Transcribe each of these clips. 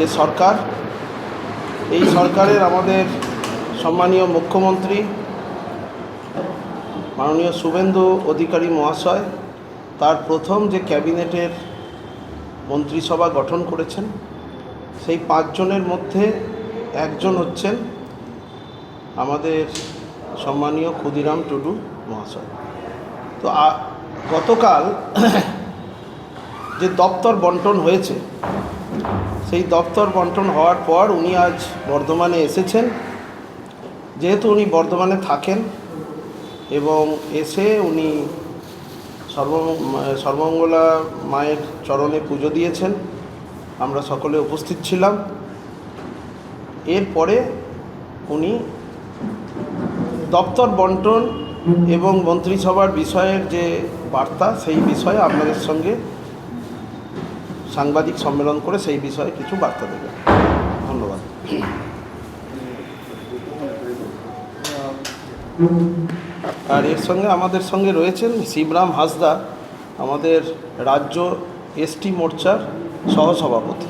যে সরকার, এই সরকারের আমাদের সম্মানীয় মুখ্যমন্ত্রী মাননীয় শুভেন্দু অধিকারী মহাশয় তার প্রথম যে ক্যাবিনেটের মন্ত্রিসভা গঠন করেছেন, সেই 5 জনের মধ্যে একজন হচ্ছেন আমাদের সম্মানীয় ক্ষুদিরাম টুডু মহাশয়। তো গতকাল যে দপ্তর বন্টন হয়েছে, সেই দপ্তর বন্টন হওয়ার পর উনি আজ বর্ধমানে এসেছেন। যেহেতু উনি বর্ধমানে থাকেন এবং এসে উনি সর্বমঙ্গলা মায়ের চরণে পুজো দিয়েছেন, আমরা সকলে উপস্থিত ছিলাম। এরপরে উনি দপ্তর বন্টন এবং মন্ত্রিসভার বিষয়ের যে বার্তা, সেই বিষয়ে আপনাদের সঙ্গে সাংবাদিক সম্মেলন করে সেই বিষয়ে কিছু বার্তা দেবেন। ধন্যবাদ। আর এর সঙ্গে আমাদের সঙ্গে রয়েছেন শিবরাম হাসদা, আমাদের রাজ্য এসটি মোর্চার সহসভাপতি।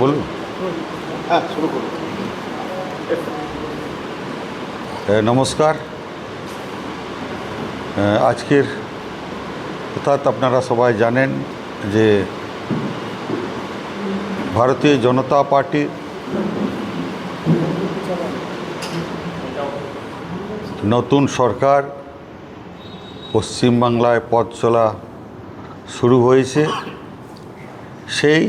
বলুন। হ্যাঁ, শুরু করুন। নমস্কার। আজকের অর্থাৎ আপনারা সবাই জানেন যে ভারতীয় জনতা পার্টির নতুন সরকার পশ্চিমবাংলায় পথ চলা শুরু হয়েছে। সেই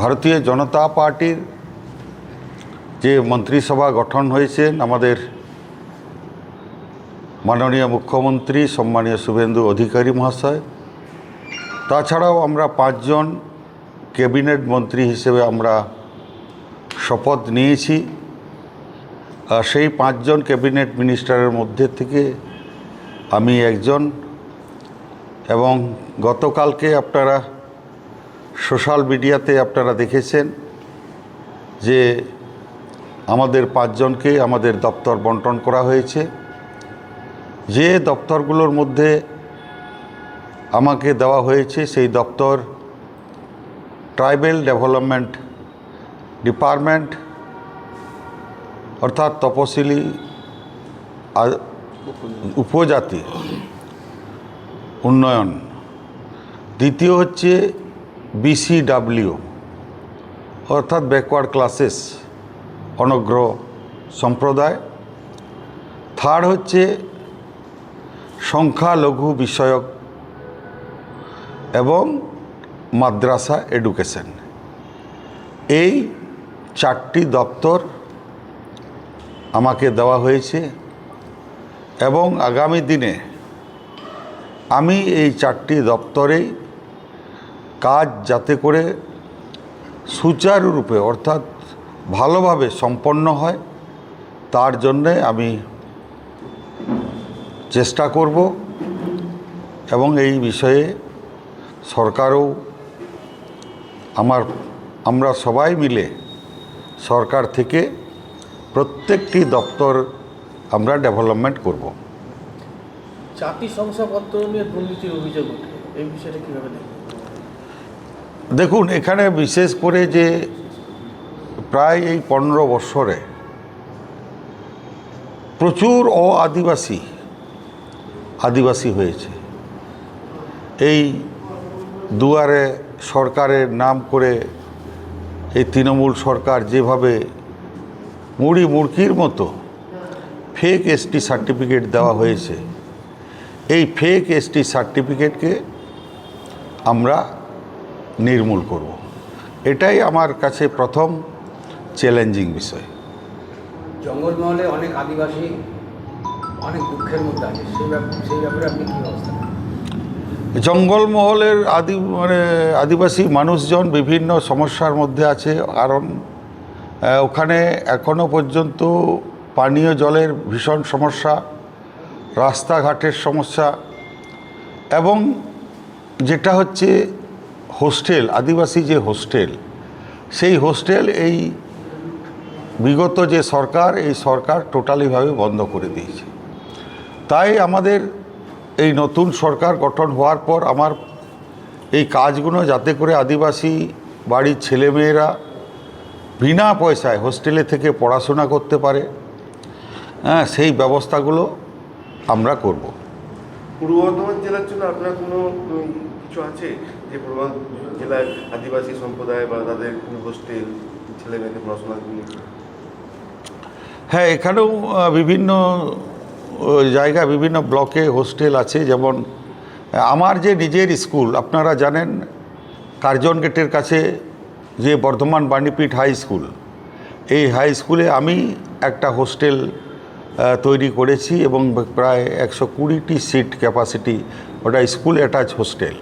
ভারতীয় জনতা পার্টির যে মন্ত্রিসভা গঠন হয়েছেন আমাদের মাননীয় মুখ্যমন্ত্রী সম্মানীয় শুভেন্দু অধিকারী মহাশয়, তাছাড়াও আমরা 5 জন ক্যাবিনেট মন্ত্রী হিসেবে আমরা শপথ নিয়েছি। সেই 5 জন ক্যাবিনেট মিনিস্টারের মধ্যে থেকে আমি একজন। এবং গতকালকে আপনারা সোশ্যাল মিডিয়াতে আপনারা দেখেছেন যে আমাদের 5 জনকে আমাদের দপ্তর বন্টন করা হয়েছে। যে দপ্তরগুলোর মধ্যে আমাকে দেওয়া হয়েছে সেই দপ্তর ট্রাইবেল ডেভেলপমেন্ট ডিপার্টমেন্ট, অর্থাৎ তপশিলি উপজাতি উন্নয়ন। দ্বিতীয় হচ্ছে BCW অর্থাৎ ব্যাকওয়ার্ড ক্লাসেস অনগ্র সম্প্রদায়। থার্ড হচ্ছে সংখ্যালঘু বিষয়ক এবং মাদ্রাসা এডুকেশন। এই 4টি দপ্তর আমাকে দেওয়া হয়েছে এবং আগামী দিনে আমি এই 4টি দপ্তরেই কাজ যাতে করে সুচারুরূপে অর্থাৎ ভালোভাবে সম্পন্ন হয় তার জন্যে আমি চেষ্টা করব। এবং এই বিষয়ে সরকারও আমরা সবাই মিলে সরকার থেকে প্রত্যেকটি দপ্তর আমরা ডেভেলপমেন্ট করব। জাতি শংসাপত্র নিয়ে দুর্নীতির অভিযোগ ওঠে, এই বিষয়টা কীভাবে দেখেন? দেখুন, এখানে বিশেষ করে যে প্রায় এই 15 বছরে প্রচুর আদিবাসী হয়েছে। এই দুয়ারে সরকারের নাম করে এই তৃণমূল সরকার যেভাবে মুড়কির মতো ফেক ST সার্টিফিকেট দেওয়া হয়েছে, এই ফেক ST সার্টিফিকেটকে আমরা নির্মূল করব। এটাই আমার কাছে প্রথম চ্যালেঞ্জিং বিষয়। জঙ্গলমহলে অনেক আদিবাসী অনেক দুঃখের মধ্যে আছে, সেই ব্যাপারে আপনি কী অবস্থা? জঙ্গলমহলের আদিবাসী মানুষজন বিভিন্ন সমস্যার মধ্যে আছে। কারণ ওখানে এখনও পর্যন্ত পানীয় জলের ভীষণ সমস্যা, রাস্তাঘাটের সমস্যা এবং যেটা হচ্ছে হোস্টেল, আদিবাসী যে হোস্টেল, সেই হোস্টেল এই বিগত যে সরকার, এই সরকার টোটালিভাবে বন্ধ করে দিয়েছে। তাই আমাদের এই নতুন সরকার গঠন হওয়ার পর আমার এই কাজগুলো যাতে করে আদিবাসী বাড়ির ছেলেমেয়েরা বিনা পয়সায় হোস্টেলে থেকে পড়াশোনা করতে পারে, হ্যাঁ, সেই ব্যবস্থাগুলো আমরা করব। পূর্ব বর্ধমান জেলার জন্য আপনার কোনো কিছু আছে যে পূর্ব জেলায় আদিবাসী সম্প্রদায় বা তাদের কোনো হোস্টেল ছেলে মেয়েদের পড়াশোনা নিয়ে? হ্যাঁ, এখানেও বিভিন্ন জায়গা, বিভিন্ন ব্লকে হোস্টেল আছে। যেমন আমার যে নিজের স্কুল, আপনারা জানেন কার্জন গেটের কাছে যে বর্ধমান বাণীপীঠ হাই স্কুল, এই হাই স্কুলে আমি একটা হোস্টেল তৈরি করেছি এবং প্রায় 120টি সিট ক্যাপাসিটি, ওটা স্কুল অ্যাটাচ হোস্টেল।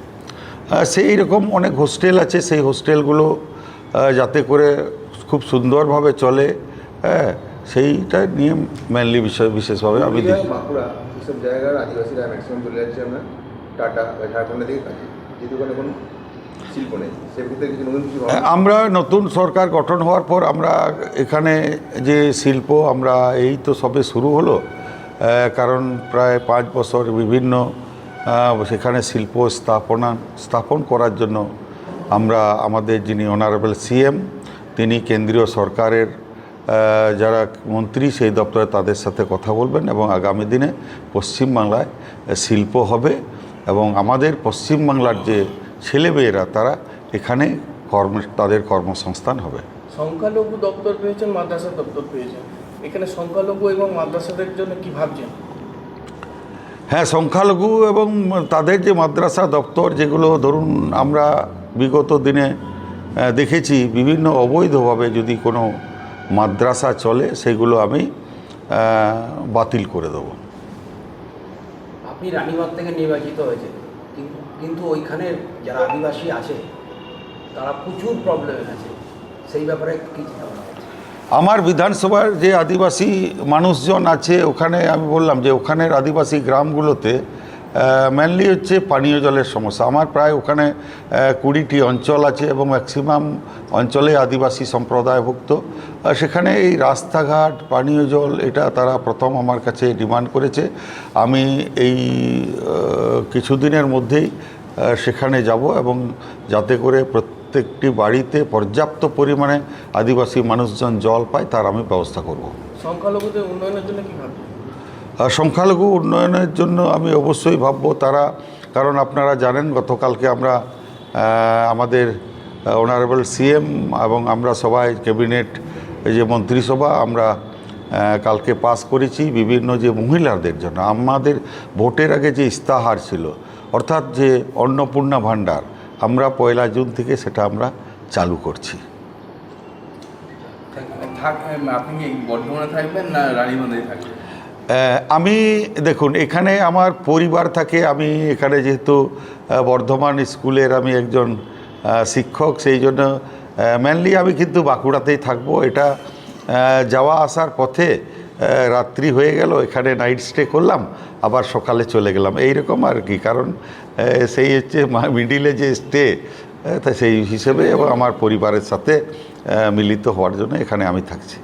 সেই রকম অনেক হোস্টেল আছে, সেই হোস্টেলগুলো যাতে করে খুব সুন্দরভাবে চলে, হ্যাঁ, সেইটা নিয়ে মেনলি বিশেষভাবে আমি দেখি। বাঁকুড়া এইসব জায়গার আদিবাসীরা ম্যাক্সিমাম চলে যাচ্ছে আমরা টাটা বা ঝাড়খণ্ডের দিকে কাজে, যেহেতু ওখানে কোনো শিল্প নেই, সেক্ষেত্রে কিছু নতুন কিছু আমরা নতুন সরকার গঠন হওয়ার পর আমরা এখানে যে শিল্প, আমরা এই তো সবে শুরু হলো, কারণ প্রায় 5 বছর বিভিন্ন সেখানে শিল্প স্থাপন করার জন্য আমরা আমাদের যিনি অনারেবল সিএম, তিনি কেন্দ্রীয় সরকারের যারা মন্ত্রী সেই দপ্তরে তাদের সাথে কথা বলবেন এবং আগামী দিনে পশ্চিমবাংলায় শিল্প হবে এবং আমাদের পশ্চিমবাংলার যে ছেলেমেয়েরা তারা এখানে তাদের কর্মসংস্থান হবে। সংখ্যালঘু দপ্তর পেয়েছেন, মাদ্রাসা দপ্তর পেয়েছেন, এখানে সংখ্যালঘু এবং মাদ্রাসাদের জন্য কি ভাবছেন? হ্যাঁ, সংখ্যালঘু এবং তাদের যে মাদ্রাসা দপ্তর, যেগুলো ধরুন আমরা বিগত দিনে দেখেছি বিভিন্ন অবৈধভাবে যদি কোনো মাদ্রাসা চলে, সেগুলো আমি বাতিল করে দেবো। আপনি রানীবাগ থেকে নির্বাচিত হয়েছে, কিন্তু ওইখানের যারা আদিবাসী আছে তারা প্রচুর প্রবলেমে আছে, সেই ব্যাপারে কী চিন্তা ভাবনা করছেন? আমার বিধানসভার যে আদিবাসী মানুষজন আছে, ওখানে আমি বললাম যে ওখানের আদিবাসী গ্রামগুলোতে মেনলি হচ্ছে পানীয় জলের সমস্যা। আমার প্রায় ওখানে 20টি অঞ্চল আছে এবং ম্যাক্সিমাম অঞ্চলে আদিবাসী সম্প্রদায়ভুক্ত। সেখানে এই রাস্তাঘাট, পানীয় জল, এটা তারা প্রথম আমার কাছে ডিমান্ড করেছে। আমি এই কিছুদিনের মধ্যেই সেখানে যাব এবং যাতে করে প্রত্যেকটি বাড়িতে পর্যাপ্ত পরিমাণে আদিবাসী মানুষজন জল পায় তার আমি ব্যবস্থা করব। সংখ্যালঘুদের উন্নয়নের জন্য কি ভাবছেন? সংখ্যালঘু উন্নয়নের জন্য আমি অবশ্যই ভাববো তারা, কারণ আপনারা জানেন গতকালকে আমরা আমাদের অনারেবল সিএম এবং আমরা সবাই ক্যাবিনেট যে মন্ত্রিসভা আমরা কালকে পাস করেছি বিভিন্ন যে মহিলাদের জন্য। আমাদের ভোটের আগে যে ইস্তাহার ছিল, অর্থাৎ যে অন্নপূর্ণা ভাণ্ডার, আমরা 1 জুন থেকে সেটা আমরা চালু করছি। আপনি কি বর্ধমানে থাকবেন না রানীগঞ্জে থাকবেন? আমি দেখুন, এখানে আমার পরিবার থাকে। আমি এখানে যেহেতু বর্ধমান স্কুলের আমি একজন শিক্ষক, সেই জন্য মেনলি আমি কিন্তু বাঁকুড়াতেই থাকবো। এটা যাওয়া আসার পথে রাত্রি হয়ে গেল, এখানে নাইট স্টে করলাম, আবার সকালে চলে গেলাম, এইরকম আর কি। কারণ সেই হচ্ছে মিডিলে যে স্টে, তা সেই হিসেবে এবং আমার পরিবারের সাথে মিলিত হওয়ার জন্য এখানে আমি থাকছি।